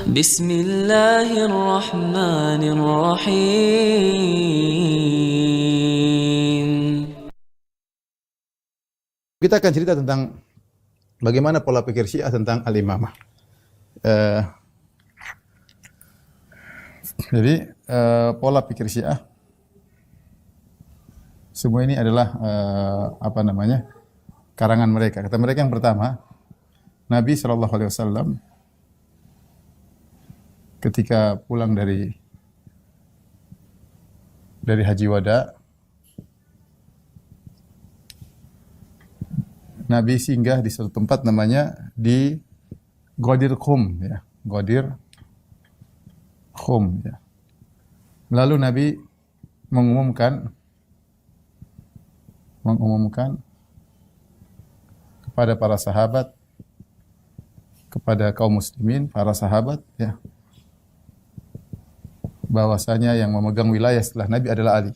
Bismillahirrahmanirrahim. Kita akan cerita tentang bagaimana pola pikir Syiah tentang al-imamah. Jadi pola pikir Syiah semua ini adalah karangan mereka. Kata mereka yang pertama, Nabi SAW ketika pulang dari Haji Wada, Nabi singgah di suatu tempat namanya di Ghadir Khum, ya. Ghadir Khum, ya. Lalu Nabi mengumumkan kepada para sahabat, kepada kaum muslimin, para sahabat, ya, bahwasanya yang memegang wilayah setelah Nabi adalah Ali.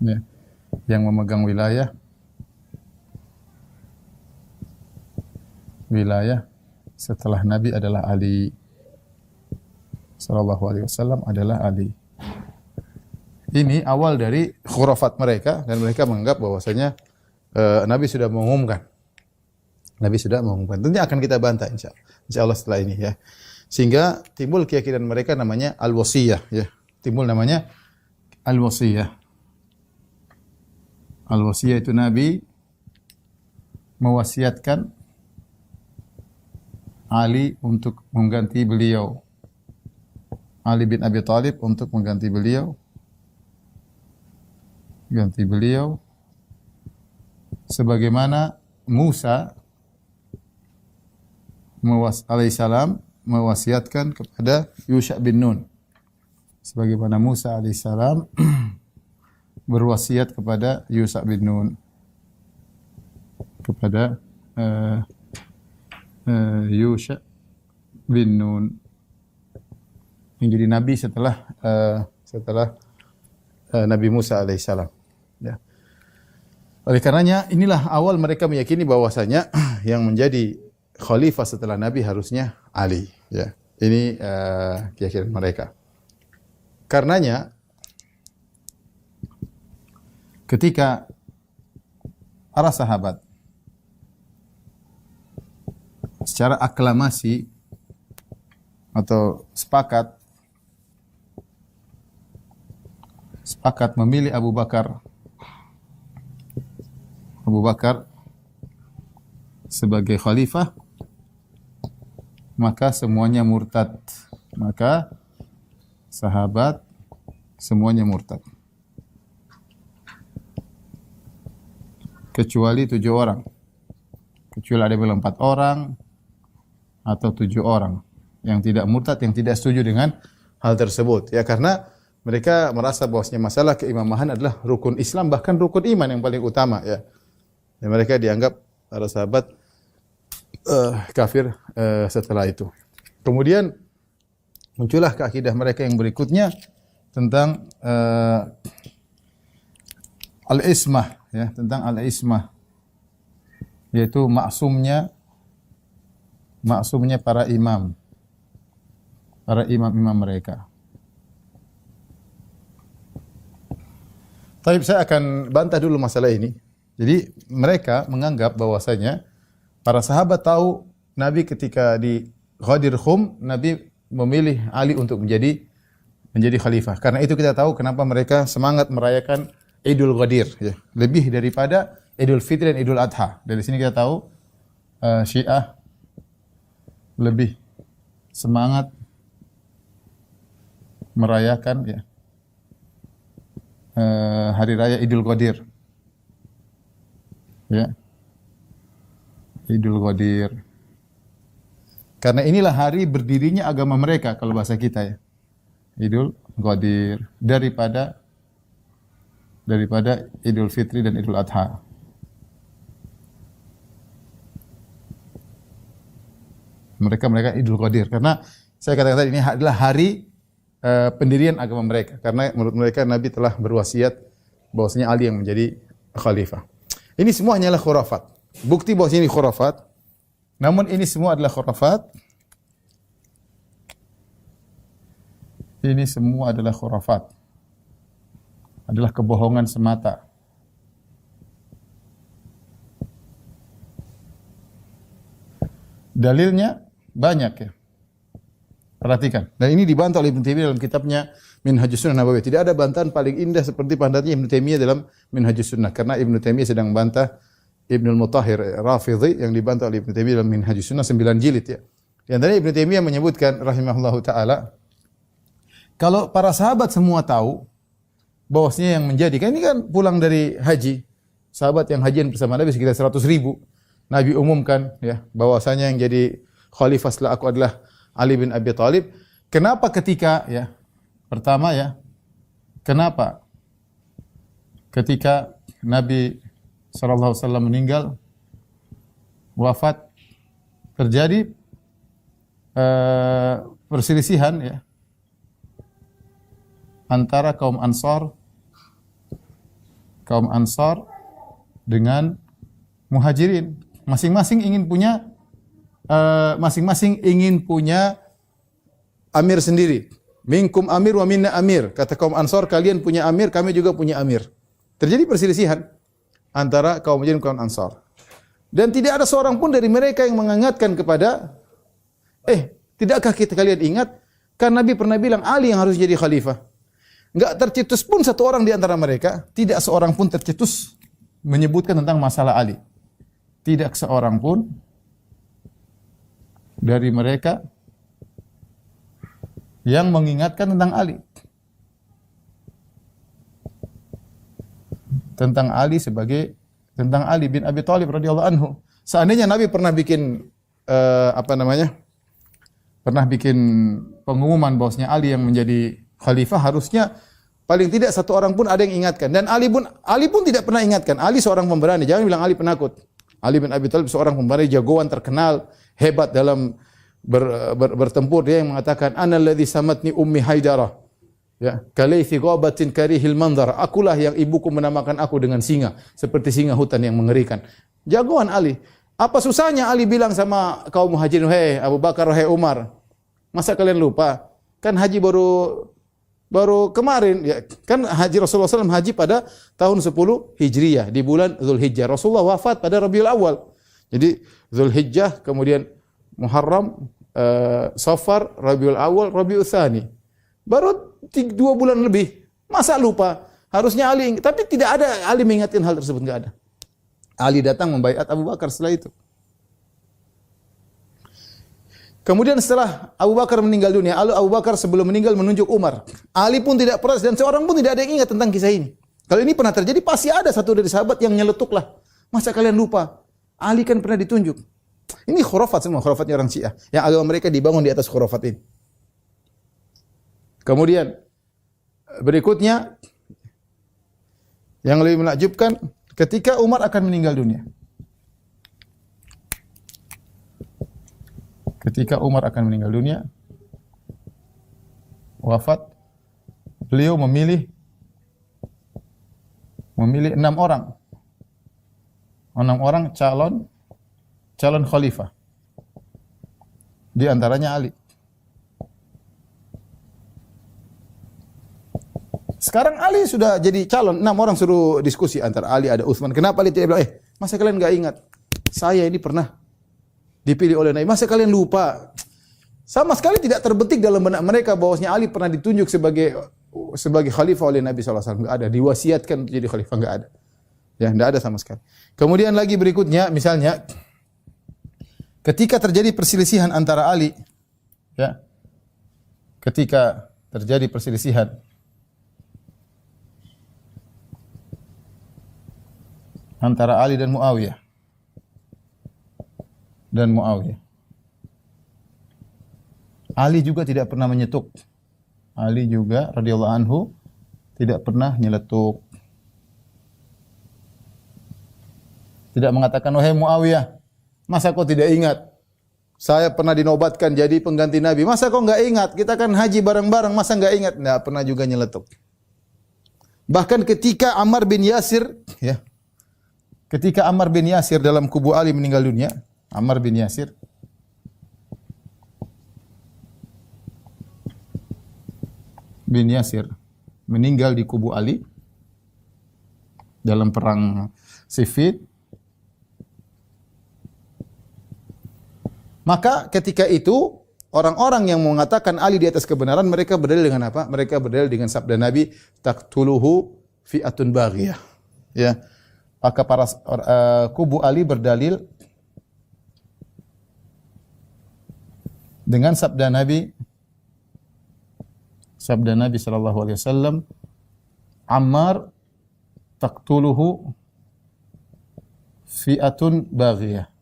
Ya. Yang memegang wilayah setelah Nabi adalah Ali sallallahu alaihi wasallam, adalah Ali. Ini awal dari khurafat mereka, dan mereka menganggap bahwasanya Nabi sudah mengumumkan. Tentunya akan kita bantah insya Allah setelah ini, ya. Sehingga timbul keyakinan mereka namanya al-wasiyah, ya. Timbul namanya al-wasiyah. Al-wasiyah itu Nabi mewasiatkan Ali untuk mengganti beliau. Ali bin Abi Thalib untuk mengganti beliau. Sebagaimana Musa alaihissalam mewasiatkan kepada Yusha bin Nun. Sebagaimana Musa alaihissalam berwasiat kepada Yusha bin Nun. Kepada Yusha bin Nun yang jadi nabi setelah Nabi Musa alaihissalam, ya. Oleh karenanya inilah awal mereka meyakini bahwasanya yang menjadi khalifah setelah Nabi harusnya Ali, ya. Ini keyakinan mereka. Karenanya ketika para sahabat secara aklamasi atau sepakat memilih Abu Bakar sebagai khalifah, maka semuanya murtad. Maka sahabat semuanya murtad. Kecuali 7 orang. Kecuali ada yang bilang 4 orang atau 7 orang yang tidak murtad, yang tidak setuju dengan hal tersebut. Ya, karena mereka merasa bahwasanya masalah keimamahan adalah rukun Islam, bahkan rukun iman yang paling utama, ya. Dan mereka dianggap para sahabat kafir setelah itu. Kemudian muncullah keakidah mereka yang berikutnya tentang al-ismah, ya, tentang al-ismah, yaitu maksumnya para imam mereka. Tapi saya akan bantah dulu masalah ini. Jadi mereka menganggap bahwasanya para sahabat tahu Nabi ketika di Ghadir Khum, Nabi memilih Ali untuk menjadi khalifah. Karena itu kita tahu kenapa mereka semangat merayakan Idul Ghadir, ya, lebih daripada Idul Fitri dan Idul Adha. Dari sini kita tahu Syiah lebih semangat merayakan, ya, hari raya Idul Ghadir, ya, Idul Ghadir. Karena inilah hari berdirinya agama mereka kalau bahasa kita, ya, Idul Ghadir, daripada Idul Fitri dan Idul Adha. Mereka Idul Ghadir karena saya katakan tadi ini adalah hari pendirian agama mereka, karena menurut mereka Nabi telah berwasiat bahwasanya Ali yang menjadi khalifah. Ini semua hanyalah khurafat. Bukti bahwasanya ini khurafat. Namun ini semua adalah khurafat Ini semua adalah khurafat. Adalah kebohongan semata. Dalilnya banyak ya. Perhatikan. Dan ini dibantah oleh Ibnu Taimiyah dalam kitabnya Minhajus Sunnah Nabawiyah. Tidak ada bantahan paling indah seperti pandatnya Ibnu Taimiyah dalam Minhajus Sunnah. Karena Ibnu Taimiyah sedang membantah Ibnul Mutahhir Rafidhi yang dibantah oleh Ibnu Taimiyah dalam Minhajus Sunnah 9 jilid ya. Di antaranya Ibnu Taimiyah menyebutkan rahimahullahu taala, kalau para sahabat semua tahu bahwasanya yang menjadi, kan ini kan pulang dari haji, sahabat yang hajian bersama Nabi sekitar 100.000. Nabi umumkan ya bahwasanya yang jadi khalifah setelah aku adalah Ali bin Abi Thalib. Kenapa ketika ya pertama ya, kenapa ketika Nabi sallallahu alaihi wasallam meninggal, wafat, terjadi perselisihan ya antara kaum Ansar dengan Muhajirin. Masing-masing ingin punya amir sendiri. Minkum amir wa minna amir. Kata kaum Ansar, kalian punya amir, kami juga punya amir. Terjadi perselisihan antara kaum Muhajirin dan kaum Ansar. Dan tidak ada seorang pun dari mereka yang mengingatkan kepada, tidakkah kalian ingat? Kan Nabi pernah bilang Ali yang harus jadi khalifah. Enggak tercetus pun satu orang di antara mereka, tidak seorang pun tercetus menyebutkan tentang masalah Ali. Tidak seorang pun dari mereka yang mengingatkan tentang Ali. Tentang Ali bin Abi Thalib radhiyallahu anhu. Seandainya Nabi pernah bikin pernah bikin pengumuman bahwasanya Ali yang menjadi khalifah, harusnya paling tidak satu orang pun ada yang ingatkan. Dan Ali pun tidak pernah ingatkan. Ali seorang pemberani. Jangan bilang Ali penakut. Ali bin Abi Thalib seorang pemberani, jagoan terkenal, hebat dalam bertempur. Dia yang mengatakan, "Ana alladzi samatni ummi Haidarah." Ya, "Kalaythi ghabatin karihil manzar." Akulah yang ibuku menamakan aku dengan singa, seperti singa hutan yang mengerikan. Jagoan Ali. Apa susahnya Ali bilang sama kaum Muhajirin, "Hei Abu Bakar, hei Umar, masa kalian lupa? Kan haji baru kemarin ya, kan haji Rasulullah SAW haji pada tahun 10 Hijriyah di bulan Zulhijjah. Rasulullah wafat pada Rabiul Awal. Jadi Zulhijjah, kemudian Muharram, Safar, Rabiul Awal, Rabiul Tsani. Baru 2 bulan lebih. Masa lupa? Harusnya Ali, tapi tidak ada Ali mengingatkan hal tersebut, enggak ada. Ali datang membaiat Abu Bakar setelah itu. Kemudian setelah Abu Bakar meninggal dunia, Abu Bakar sebelum meninggal menunjuk Umar. Ali pun tidak pernah dan seorang pun tidak ada yang ingat tentang kisah ini. Kalau ini pernah terjadi, pasti ada satu dari sahabat yang nyeletuklah. Masa kalian lupa? Ali kan pernah ditunjuk. Ini khurafat semua, khurafatnya orang Syiah. Yang agama mereka dibangun di atas khurafat ini. Kemudian berikutnya yang lebih menakjubkan, ketika Umar akan meninggal dunia. Ketika Umar akan meninggal dunia, wafat, beliau memilih 6 orang. 6 orang calon khalifah. Di antaranya Ali. Sekarang Ali sudah jadi calon, 6 orang suruh diskusi antara Ali, ada Utsman. Kenapa Ali tidak bilang, masa kalian enggak ingat? Saya ini pernah dipilih oleh Nabi. Masa kalian lupa? Sama sekali tidak terbetik dalam benak mereka bahwasanya Ali pernah ditunjuk sebagai khalifah oleh Nabi SAW. Enggak ada. Diwasiatkan untuk jadi khalifah, enggak ada. Ya, enggak ada sama sekali. Kemudian lagi berikutnya, misalnya ketika terjadi perselisihan antara Ali, ya, ketika terjadi perselisihan antara Ali dan Muawiyah. Ali juga tidak pernah menyetuk. Ali juga radhiyallahu anhu tidak pernah nyeletuk. Tidak mengatakan, "Wahai Muawiyah, masa kau tidak ingat? Saya pernah dinobatkan jadi pengganti Nabi. Masa kau enggak ingat? Kita kan haji bareng-bareng, masa enggak ingat?" Enggak pernah juga nyeletuk. Bahkan ketika Ammar bin Yasir, ya. Ketika Ammar bin Yasir dalam kubu Ali meninggal dunia, Ammar bin Yasir bin Yasir meninggal di kubu Ali dalam perang Siffin. Maka ketika itu orang-orang yang mengatakan Ali di atas kebenaran, mereka berdalil dengan apa? Mereka berdalil dengan sabda Nabi, taqtuluhu fi'atun baghiyah. Ya. Maka para kubu Ali berdalil dengan sabda Nabi sallallahu alaihi wasallam, Ammar taqtuluhu fi'atun baghiyah.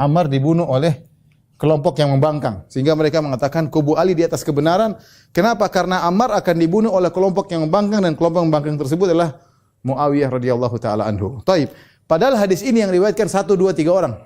Ammar dibunuh oleh kelompok yang membangkang, sehingga mereka mengatakan kubu Ali di atas kebenaran. Kenapa? Karena Ammar akan dibunuh oleh kelompok yang membangkang, dan kelompok membangkang tersebut adalah Muawiyah radhiyallahu taala anhu. Taib. Padahal hadis ini yang riwayatkan 1, 2, 3 orang.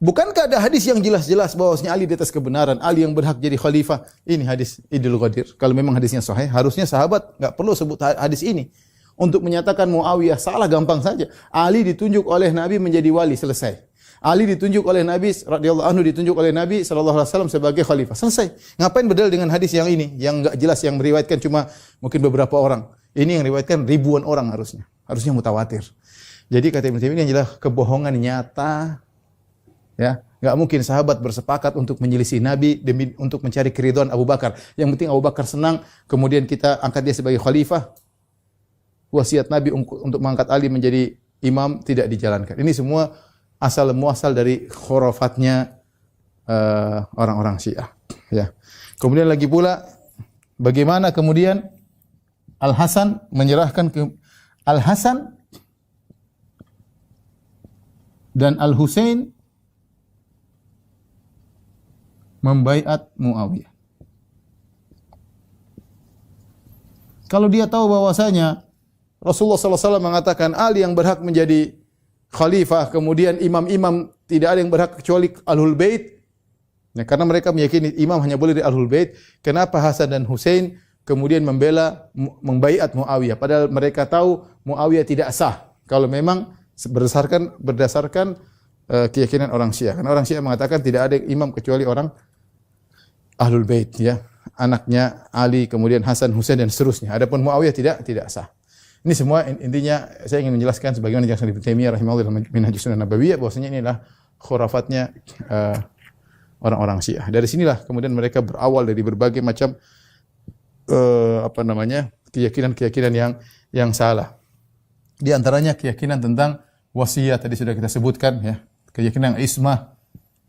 Bukankah ada hadis yang jelas-jelas bahwasanya Ali di atas kebenaran, Ali yang berhak jadi khalifah? Ini hadis Idul Ghadir. Kalau memang hadisnya sahih, harusnya sahabat enggak perlu sebut hadis ini. Untuk menyatakan Muawiyah salah gampang saja. Ali ditunjuk oleh Nabi menjadi wali, selesai. Ali ditunjuk oleh Nabi radhiyallahu anhu, ditunjuk oleh Nabi sallallahu alaihi wasallam sebagai khalifah. Selesai. Ngapain berdalil dengan hadis yang ini yang enggak jelas, yang meriwayatkan cuma mungkin beberapa orang. Ini yang riwayatkan ribuan orang harusnya. Harusnya mutawatir. Jadi kata Ibnu Taimiyah ini adalah kebohongan nyata. Ya, enggak mungkin sahabat bersepakat untuk menyelisih Nabi demi untuk mencari keridhaan Abu Bakar. Yang penting Abu Bakar senang, kemudian kita angkat dia sebagai khalifah. Wasiat Nabi untuk mengangkat Ali menjadi imam tidak dijalankan. Ini semua asal muasal dari khurafatnya orang-orang Syiah. Ya. Kemudian lagi pula, bagaimana kemudian Al Hasan menyerahkan ke Al Hasan dan Al Husain membaiat Muawiyah. Kalau dia tahu bahwasanya Rasulullah SAW mengatakan Ali yang berhak menjadi khalifah, kemudian imam-imam tidak ada yang berhak kecuali Ahlul Bait. Ya, karena mereka meyakini imam hanya boleh dari Ahlul Bait. Kenapa Hasan dan Husain kemudian membaiat Muawiyah? Padahal mereka tahu Muawiyah tidak sah kalau memang berdasarkan keyakinan orang Syiah. Karena orang Syiah mengatakan tidak ada imam kecuali orang Ahlul Bait, ya. Anaknya Ali, kemudian Hasan, Husain dan seterusnya. Adapun Muawiyah tidak sah. Ini semua intinya saya ingin menjelaskan sebagaimana dijelaskan Ibnu Taimiyah rahimahullah dalam Minhajus Sunnah Nabawiyah, bahwasanya ini adalah khurafatnya orang-orang Syiah. Dari sinilah kemudian mereka berawal dari berbagai macam keyakinan-keyakinan yang salah. Di antaranya keyakinan tentang wasiat, tadi sudah kita sebutkan, ya. Keyakinan ismah,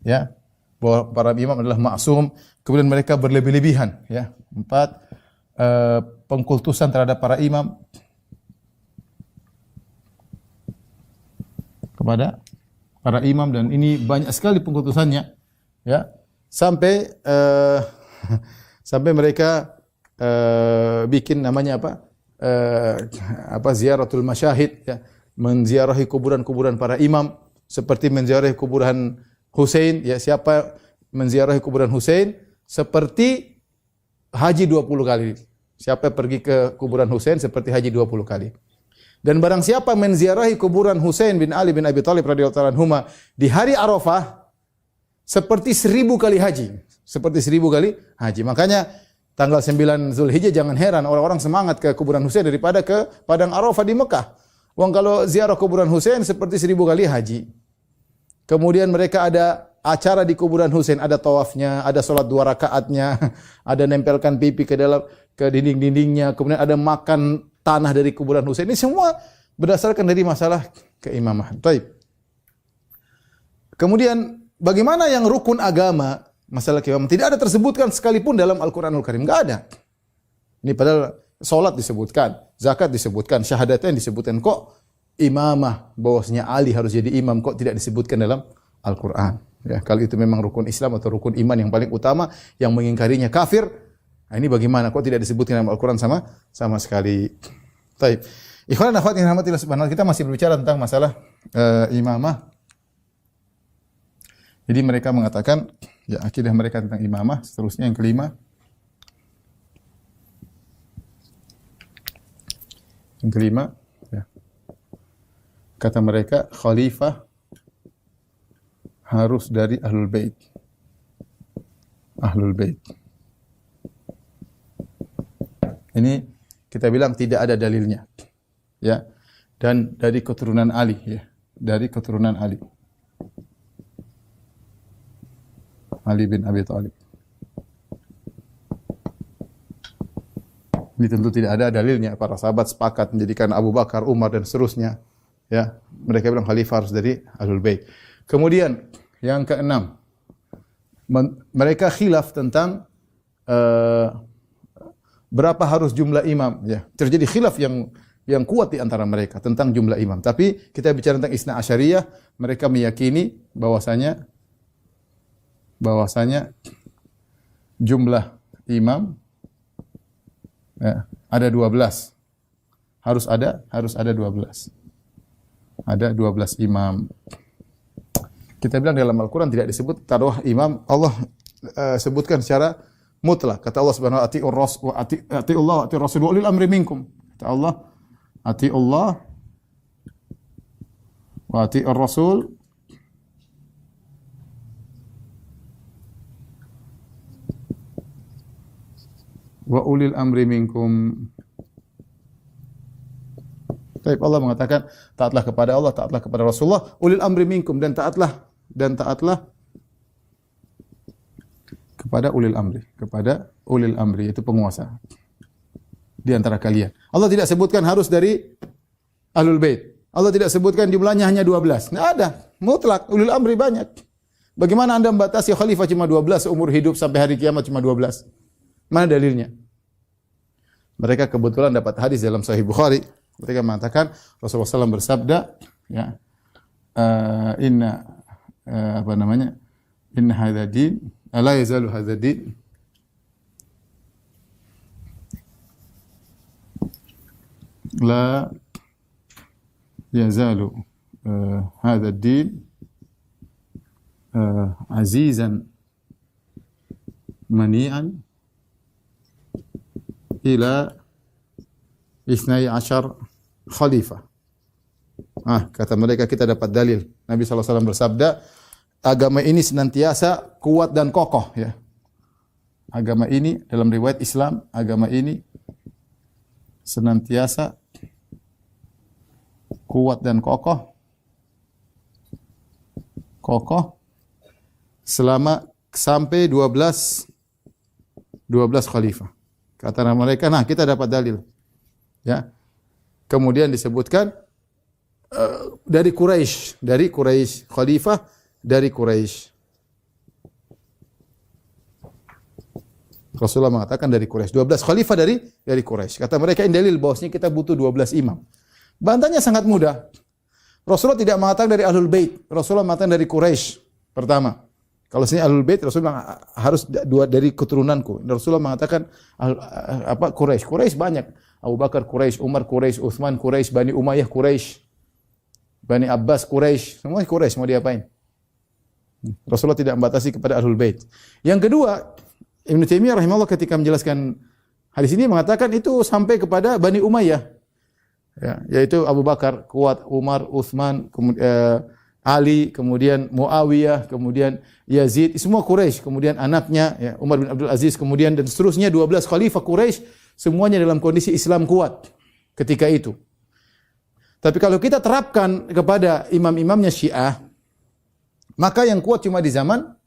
ya, bahwa para imam adalah maksum. Kemudian mereka berlebih-lebihan, ya. 4, pengkultusan terhadap para imam, kepada para imam, dan ini banyak sekali pengkultusannya, ya, sampai mereka bikin namanya ziaratul masyahid, ya, menziarahi kuburan-kuburan para imam, seperti menziarahi kuburan Husain, ya, siapa menziarahi kuburan Husain seperti haji 20 kali. Siapa pergi ke kuburan Husain seperti haji 20 kali. Dan barang siapa menziarahi kuburan Husain bin Ali bin Abi Thalib radhiyallahu anhuma di hari Arafah seperti 1000 kali haji. Seperti 1000 kali haji. Makanya tanggal 9 Zulhijjah jangan heran orang-orang semangat ke kuburan Husain daripada ke padang Arafah di Mekah. Wong kalau ziarah kuburan Husain seperti 1000 kali haji. Kemudian mereka ada acara di kuburan Husain, ada tawafnya, ada salat 2 rakaatnya, ada nempelkan pipi ke dinding-dindingnya, kemudian ada makan tanah dari kuburan Husain. Ini semua berdasarkan dari masalah keimamahan. Baik. Kemudian bagaimana yang rukun agama, masalah keimaman tidak ada tersebutkan sekalipun dalam Al-Qur'anul Karim, enggak ada. Ini padahal salat disebutkan, zakat disebutkan, syahadatain disebutkan, kok imamah bahwasanya Ali harus jadi imam kok tidak disebutkan dalam Al-Qur'an. Ya, kalau itu memang rukun Islam atau rukun iman yang paling utama, yang mengingkarinya kafir. Nah, ini bagaimana kok tidak disebutkan dalam Al-Qur'an sama sekali. Baik. Ikhwan dan akhwat yang dirahmati Allah Subhanahu wa taala, kita masih berbicara tentang masalah imamah. Jadi mereka mengatakan, ya, akidah mereka tentang imamah. Seterusnya yang kelima. Yang kelima, ya. Kata mereka, khalifah harus dari Ahlul Bait. Ahlul Bait. Ini kita bilang tidak ada dalilnya. Ya. Dan dari keturunan Ali ya, dari keturunan Ali. Ali bin Abi Thalib. Ini tentu tidak ada dalilnya. Para sahabat sepakat menjadikan Abu Bakar, Umar dan seterusnya. Ya, mereka bilang khalifah harus dari Ahlul Bait. Kemudian yang keenam, mereka khilaf tentang berapa harus jumlah imam. Ya, terjadi khilaf yang kuat di antara mereka tentang jumlah imam. Tapi kita bicara tentang Isna Asyariyah, mereka meyakini bahwasanya jumlah imam ya, ada 12. Harus ada 12. Ada 12 imam. Kita bilang dalam Al-Qur'an tidak disebut taruh imam, Allah sebutkan secara mutlak. Kata Allah Subhanahu wa ta'ala, atiullah wa atiur rasul wa ulil amri minkum. Kata Allah, atiullah wa atiur rasul wa ulil amri minkum. Baik, Allah mengatakan taatlah kepada Allah, taatlah kepada Rasulullah, ulil amri minkum, dan taatlah kepada ulil amri, itu penguasa di antara kalian. Allah tidak sebutkan harus dari Ahlul Bait. Allah tidak sebutkan jumlahnya hanya 12. Enggak ada, mutlak ulil amri banyak. Bagaimana Anda membatasi khalifah cuma 12 seumur hidup sampai hari kiamat cuma 12? Mana dalilnya? Mereka kebetulan dapat hadis dalam Sahih Bukhari. Mereka mengatakan Rasulullah SAW bersabda, ya, inna hadza din, la yazalu hadza din la yazalu hadza din azizan mani'an ila 12 khalifah. Kata mereka kita dapat dalil. Nabi SAW bersabda, agama ini senantiasa kuat dan kokoh. Ya. Agama ini dalam riwayat Islam, agama ini senantiasa kuat dan kokoh selama sampai 12 khalifah. Kata mereka, nah kita dapat dalil. Ya. Kemudian disebutkan dari Quraisy, khalifah dari Quraisy. Rasulullah mengatakan dari Quraisy, 12 khalifah dari Quraisy. Kata mereka ini dalil bahwasanya kita butuh 12 imam. Bantahnya sangat mudah. Rasulullah tidak mengatakan dari Ahlul Bait, Rasulullah mengatakan dari Quraisy. Pertama, kalau sini Ahlul Bait, Rasulullah harus dari keturunanku. Rasulullah mengatakan Quraisy. Quraisy banyak. Abu Bakar Quraisy, Umar Quraisy, Utsman Quraisy, Bani Umayyah Quraisy, Bani Abbas Quraisy, semua Quraisy, mau diapain? Rasulullah tidak membatasi kepada Ahlul Bait. Yang kedua, Ibnu Taimiyah rahimahullah ketika menjelaskan hadis ini mengatakan itu sampai kepada Bani Umayyah. Ya, yaitu Abu Bakar kuat, Umar, Utsman, Ali, kemudian Muawiyah, kemudian Yazid, semua Quraisy, kemudian anaknya ya, Umar bin Abdul Aziz, kemudian dan seterusnya 12 khalifah Quraisy, semuanya dalam kondisi Islam kuat ketika itu. Tapi kalau kita terapkan kepada imam-imamnya Syiah, maka yang kuat cuma di zaman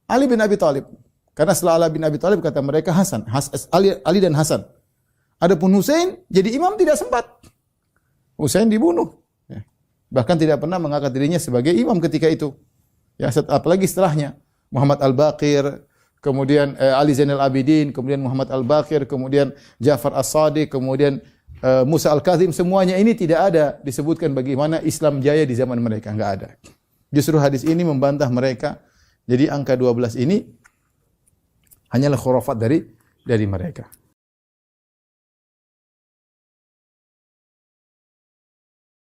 Ali bin Abi Thalib. Karena setelah Ali bin Abi Thalib kata mereka Ali dan Hasan. Adapun Husain jadi imam tidak sempat. Husain dibunuh. Bahkan tidak pernah mengangkat dirinya sebagai imam ketika itu. Ya, apalagi setelahnya Muhammad Al-Baqir, kemudian Ali Zainal Abidin, kemudian Muhammad Al-Baqir, kemudian Ja'far As-Sadiq, kemudian Musa Al-Kazim, semuanya ini tidak ada disebutkan bagaimana Islam jaya di zaman mereka, enggak ada. Justru hadis ini membantah mereka. Jadi angka 12 ini hanyalah khurafat dari mereka.